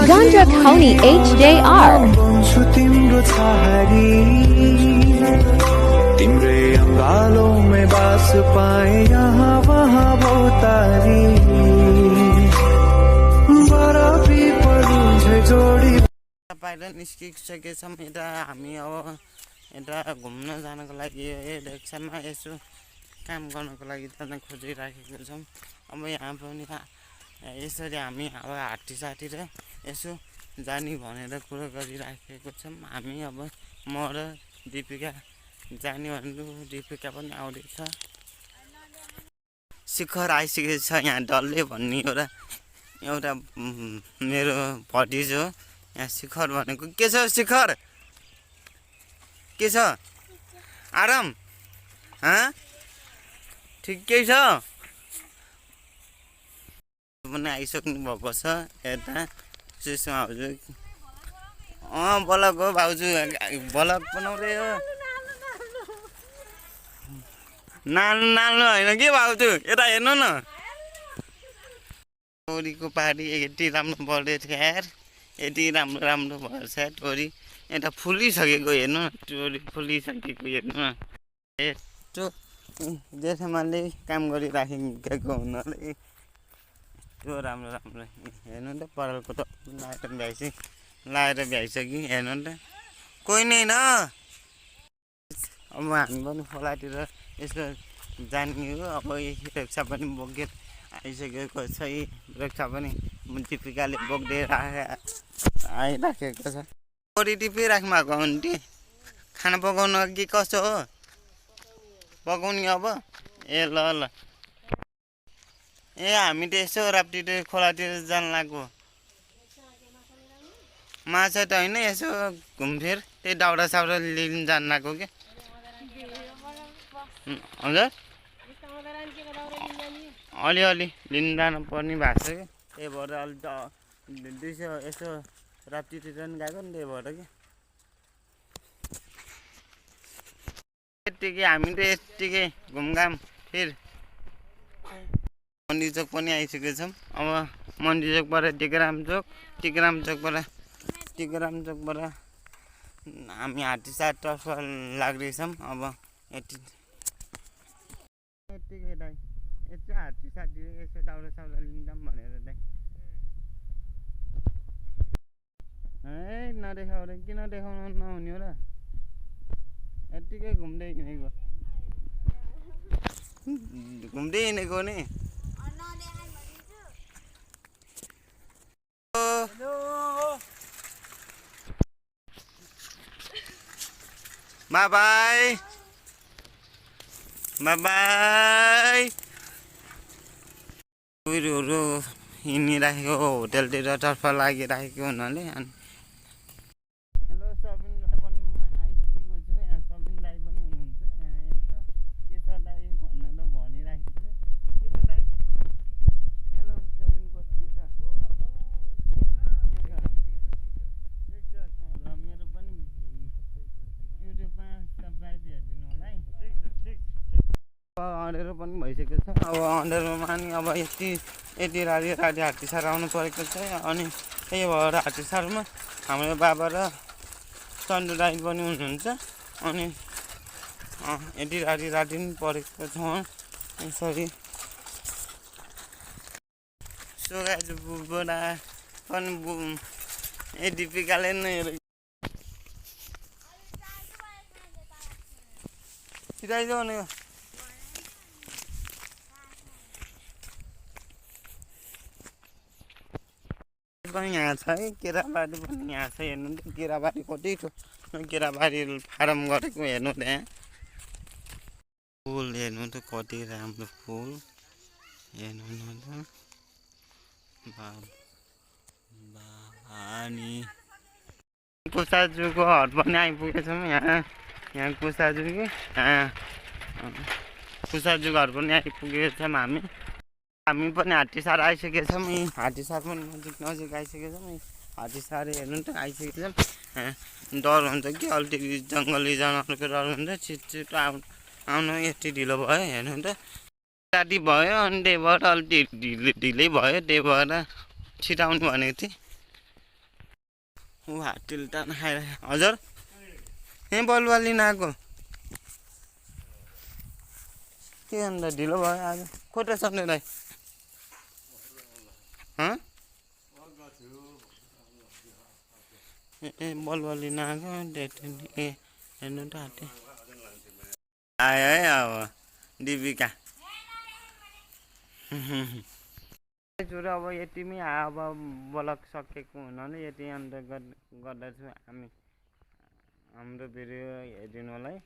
Ganja County HDR. तिम्रे अंगालों में बास पाए यहाँ वहाँ बहुतारी बराबरी परुझे जोडी बाहिर निस्किसकेछौँ। यता हामी अब यता घुम्न जानको लागि रिक्सामा यसो काम गर्नको लागि त खोजिराखेको छौँ। अब यहाँ पनि यसरी हामी अब हात्तीसाथी र यसो जाने भनेर कुरा गरिराखेको छौँ। हामी अब म र दिपिका जाने भन्नु, दिपिका पनि आउँदैछ। शिखर आइसकेको छ यहाँ डल्ले भन्ने एउटा मेरो भतिज हो। यहाँ शिखर भनेको के छ? शिखर के छ? आराम ठिकै छ पनि आइसक्नु भएको छ। यता सुषमा भाउजू बलक हो, भाउजू बलक बनाउँदै हो। नाल्नु होइन कि भाउजू, यता हेर्नु न। तोरीको पारी यति राम्रो बढ्दै थियो यार, यति राम्रो भएछ तोरी। यता फुलिसकेको हेर्नु न, तोरी फुलिसकेको हेर्नु न। यस्तो जेठमाले काम गरिराखेको हुनाले त्यो राम्रो हेर्नु त। परालको त लाएर भ्याइसक्यो हेर्नु त, कोही नै न। अब हामी पनि खोलातिर यसो जाने हो। अब रिक्सा पनि बोकेर आइसकेको छ। रिक्सा पनि दिपिकाले बोक्दै आइराखेको छ। तोरी टिपिराख्नु भएको आन्टी, खाना पकाउनु कि कसो हो? पकाउने अब? ए ल ल। ए हामी त यसो राप्तीतिर खोलातिर जान लाग्यो। माछा त होइन, यसो घुमफिर त्यही दाउरा साउरा लिन जान लाग्यो कि। हजुर अलिअलि लिन जानु पर्ने भएको छ कि, त्यही भएर अलि 200 यसो राप्तीतिर पनि गएको नि, त्यही भएर कि। यत्तिकै हामी त यत्तिकै घुमघाम फेरि मन्दिर चोक पनि आइसकेको छौँ। अब मन्दिर चोकबाट टिकराम चोकबाट हामी हात्तीसारतर्फ लाग्दैछौँ। अब यत्तिकै दाइ यसो हात्तीसाथी यसो दाउरा साउरा लिँदाम भनेर दाइ। है नदेखाएर किन देखाउनु नहुने हो र? यत्तिकै घुम्दै हिँडेको नि। बाई उयोहरू हिँडिराखेको होटेलतिर तर्फ लागिराखेको हुनाले अनि हेलो सबिनलाई पनि म आइपुगेको छु। यहाँ सबिन दाई पनि हुनुहुन्छ। यहाँ यसो के छ दाई भनेर भनिराखेको छु। के छ दाई? हेलो सबिन बस के छ? मेरो पनि युट्युबमा सब्सक्राइब हेरिदिनु होला है। अँधेरो पनि भइसकेको छ। अब अँधेरोमा नि अब यति राति हात्तीसार आउनु परेको छ। अनि त्यही भएर हात्तीसारमा हाम्रो बाबा र चन्द्र दाइ पनि हुनुहुन्छ। अनि यति राति पनि परेको छ। यसरी सोगाजु बुढा पनि दिपिकाले नै सिधाइजाऊ नि। पनि यहाँ छ है, केराबारी पनि यहाँ छ। हेर्नु त केराबारी कति छ, केराबारी फारम गरेको हेर्नु त्यहाँ। फुल हेर्नु त कति राम्रो फुल हेर्नु न त। अनि कुसाजुको हट पनि आइपुगेछौँ। यहाँ कुसाजु कि कुसाजुको हट पनि आइपुगेको छौँ। हामी पनि हात्तीसार आइसकेको छौँ। हात्तीसार पनि नजिक आइसकेको छौँ। हात्तीसार हेर्नु त आइसकेको छौँ। डर हुन्छ कि अलिक जङ्गली जनावरको डर हुन्छ। छिटो आउनु यति ढिलो भयो हेर्नु त। राति भयो अनि त्यही भएर अलिक ढिलै भयो। त्यही भएर छिटो आउनु भनेको थिएँ। ऊ हाटिल्टा खाइरहेको हजुर यहीँ बलुवा लिन आएको के अन्त ढिलो भयो आज खोटा सक्ने राई ए बलुवा लिन आएको ए हेर्नु त हाटे आयो है अब दिपिका छोरा अब यतिमै अब ब्लग सकेको हुनाले यति अन्त गर्दछु हामी हाम्रो भिडियो हेरिदिनु होला है